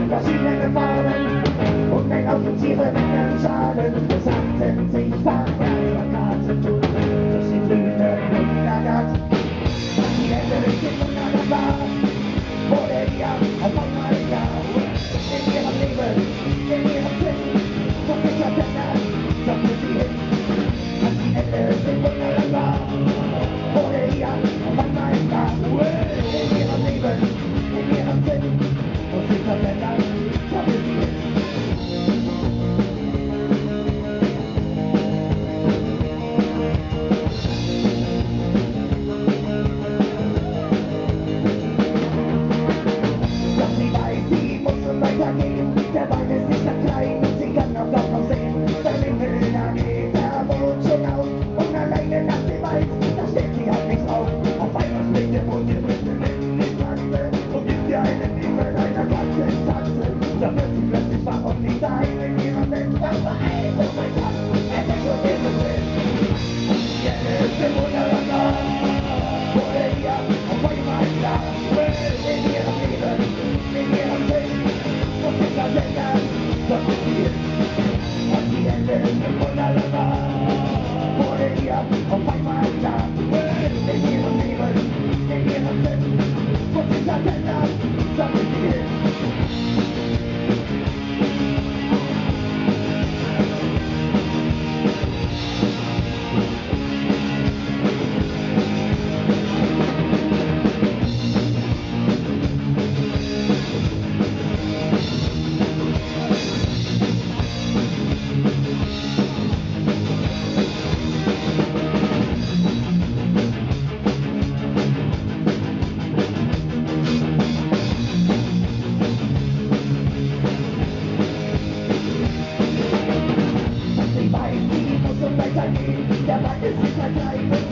Verschiedene Farben und ein Haufen Tiere mit einem Schaden. Es hatten sich Farbplakate durch die blühende Wundergatt. Die Hände sind wunderbar, wurde ihr auf einmal klar. In ihrem Leben, in ihrem Sinn, von sich verändert, sagte sie hin. Die Hände sind wunderbar, wurde ihr auf einmal klar. In ihrem Leben, in ihrem Sinn, von sich verändert. Der Wein ist nicht mehr klein und sie kann auch dort noch sehen. Der Winkel, da geht der Mond schon auf und alleine nach dem Wald, da steht sie halt nicht auf. Auf einmal springt der Mond ihr mitten in die Pflanze und gibt ihr einen Himmel einer ganzen Tanze. Da wird sie plötzlich wach und nicht daheim in ihrem Bett. Was war ein, oh mein Gott, es ist schon ihr Besitz. Jetzt ist der Wunderlander, wurde ihr auf einmal klar. In ihrem Leben, in ihrem Sinn. Und sich verändern, sagt es viel. Und die Hände sind wunderbar, wurde ihr auf einmal klar. In ihrem Leben, in ihrem Sinn. Und sich verändern, sagt es viel. Der Wald ist nicht mehr klein.